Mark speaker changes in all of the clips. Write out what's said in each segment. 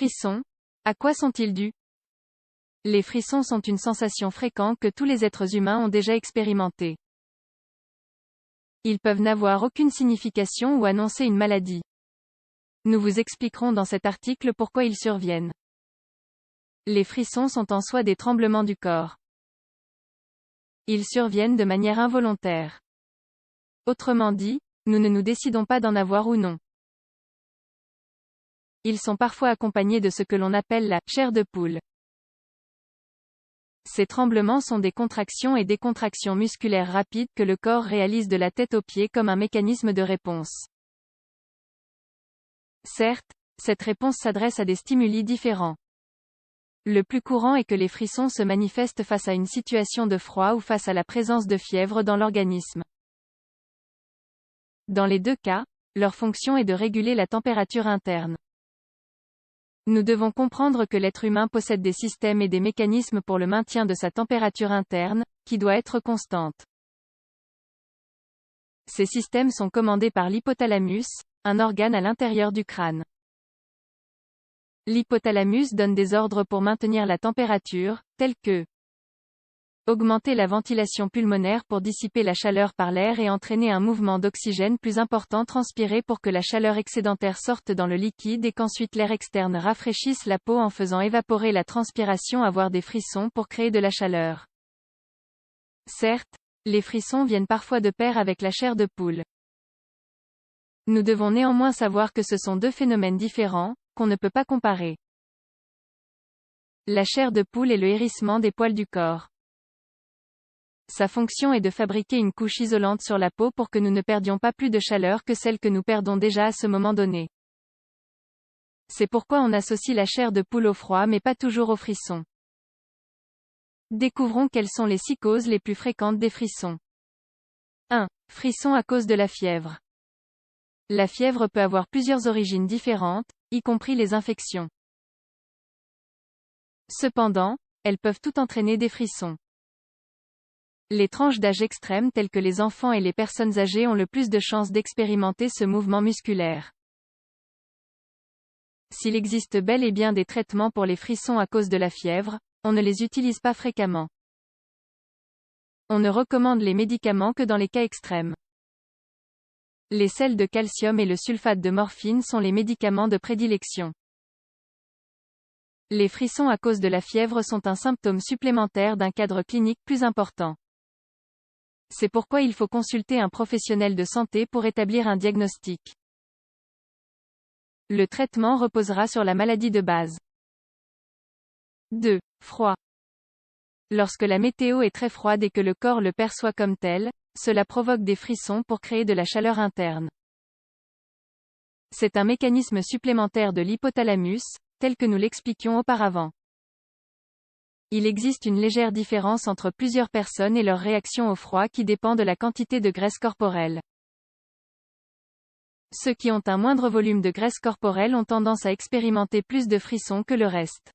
Speaker 1: Frissons, à quoi sont-ils dus? Les frissons sont une sensation fréquente que tous les êtres humains ont déjà expérimentée. Ils peuvent n'avoir aucune signification ou annoncer une maladie. Nous vous expliquerons dans cet article pourquoi ils surviennent. Les frissons sont en soi des tremblements du corps. Ils surviennent de manière involontaire. Autrement dit, nous ne nous décidons pas d'en avoir ou non. Ils sont parfois accompagnés de ce que l'on appelle la chair de poule. Ces tremblements sont des contractions et décontractions musculaires rapides que le corps réalise de la tête aux pieds comme un mécanisme de réponse. Certes, cette réponse s'adresse à des stimuli différents. Le plus courant est que les frissons se manifestent face à une situation de froid ou face à la présence de fièvre dans l'organisme. Dans les deux cas, leur fonction est de réguler la température interne. Nous devons comprendre que l'être humain possède des systèmes et des mécanismes pour le maintien de sa température interne, qui doit être constante. Ces systèmes sont commandés par l'hypothalamus, un organe à l'intérieur du crâne. L'hypothalamus donne des ordres pour maintenir la température, tels que augmenter la ventilation pulmonaire pour dissiper la chaleur par l'air et entraîner un mouvement d'oxygène plus important transpiré pour que la chaleur excédentaire sorte dans le liquide et qu'ensuite l'air externe rafraîchisse la peau en faisant évaporer la transpiration, avoir des frissons pour créer de la chaleur. Certes, les frissons viennent parfois de pair avec la chair de poule. Nous devons néanmoins savoir que ce sont deux phénomènes différents, qu'on ne peut pas comparer. La chair de poule est le hérissement des poils du corps. Sa fonction est de fabriquer une couche isolante sur la peau pour que nous ne perdions pas plus de chaleur que celle que nous perdons déjà à ce moment donné. C'est pourquoi on associe la chair de poule au froid mais pas toujours aux frissons. Découvrons quelles sont les 6 causes les plus fréquentes des frissons. 1. Frissons à cause de la fièvre. La fièvre peut avoir plusieurs origines différentes, y compris les infections. Cependant, elles peuvent toutes entraîner des frissons. Les tranches d'âge extrêmes telles que les enfants et les personnes âgées ont le plus de chances d'expérimenter ce mouvement musculaire. S'il existe bel et bien des traitements pour les frissons à cause de la fièvre, on ne les utilise pas fréquemment. On ne recommande les médicaments que dans les cas extrêmes. Les sels de calcium et le sulfate de morphine sont les médicaments de prédilection. Les frissons à cause de la fièvre sont un symptôme supplémentaire d'un cadre clinique plus important. C'est pourquoi il faut consulter un professionnel de santé pour établir un diagnostic. Le traitement reposera sur la maladie de base. 2. Froid. Lorsque la météo est très froide et que le corps le perçoit comme tel, cela provoque des frissons pour créer de la chaleur interne. C'est un mécanisme supplémentaire de l'hypothalamus, tel que nous l'expliquions auparavant. Il existe une légère différence entre plusieurs personnes et leur réaction au froid qui dépend de la quantité de graisse corporelle. Ceux qui ont un moindre volume de graisse corporelle ont tendance à expérimenter plus de frissons que le reste.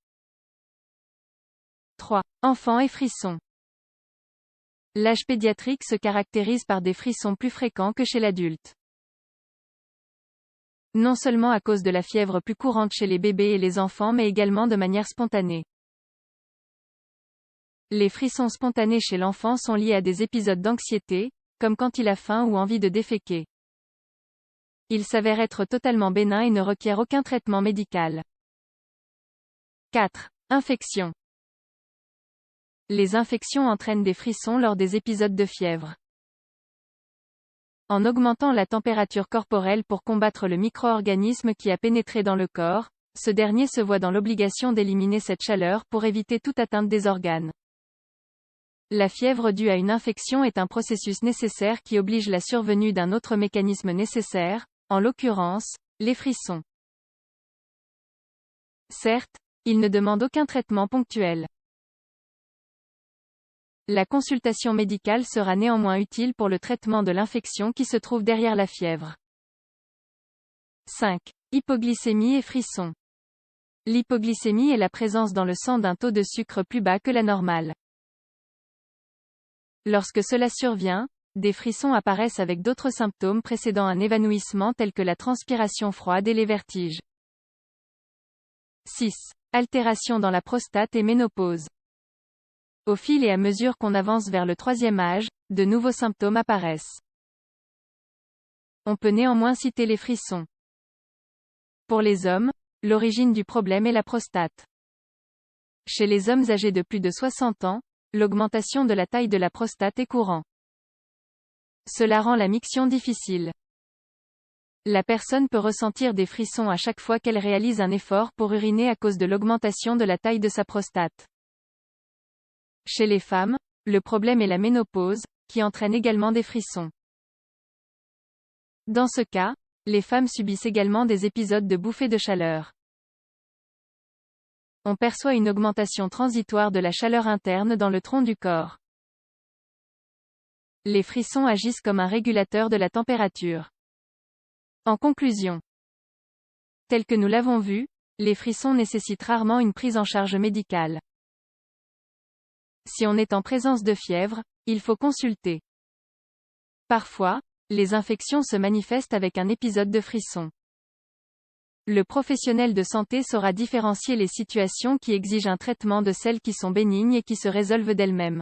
Speaker 1: 3. Enfants et frissons. L'âge pédiatrique se caractérise par des frissons plus fréquents que chez l'adulte. Non seulement à cause de la fièvre plus courante chez les bébés et les enfants mais également de manière spontanée. Les frissons spontanés chez l'enfant sont liés à des épisodes d'anxiété, comme quand il a faim ou envie de déféquer. Ils s'avèrent être totalement bénins et ne requièrent aucun traitement médical. 4. Infection. Les infections entraînent des frissons lors des épisodes de fièvre. En augmentant la température corporelle pour combattre le micro-organisme qui a pénétré dans le corps, ce dernier se voit dans l'obligation d'éliminer cette chaleur pour éviter toute atteinte des organes. La fièvre due à une infection est un processus nécessaire qui oblige la survenue d'un autre mécanisme nécessaire, en l'occurrence, les frissons. Certes, il ne demande aucun traitement ponctuel. La consultation médicale sera néanmoins utile pour le traitement de l'infection qui se trouve derrière la fièvre. 5. Hypoglycémie et frissons. L'hypoglycémie est la présence dans le sang d'un taux de sucre plus bas que la normale. Lorsque cela survient, des frissons apparaissent avec d'autres symptômes précédant un évanouissement tels que la transpiration froide et les vertiges. 6. Altération dans la prostate et ménopause. Au fil et à mesure qu'on avance vers le troisième âge, de nouveaux symptômes apparaissent. On peut néanmoins citer les frissons. Pour les hommes, l'origine du problème est la prostate. Chez les hommes âgés de plus de 60 ans, l'augmentation de la taille de la prostate est courant. Cela rend la miction difficile. La personne peut ressentir des frissons à chaque fois qu'elle réalise un effort pour uriner à cause de l'augmentation de la taille de sa prostate. Chez les femmes, le problème est la ménopause, qui entraîne également des frissons. Dans ce cas, les femmes subissent également des épisodes de bouffées de chaleur. On perçoit une augmentation transitoire de la chaleur interne dans le tronc du corps. Les frissons agissent comme un régulateur de la température. En conclusion, tel que nous l'avons vu, les frissons nécessitent rarement une prise en charge médicale. Si on est en présence de fièvre, il faut consulter. Parfois, les infections se manifestent avec un épisode de frisson. Le professionnel de santé saura différencier les situations qui exigent un traitement de celles qui sont bénignes et qui se résolvent d'elles-mêmes.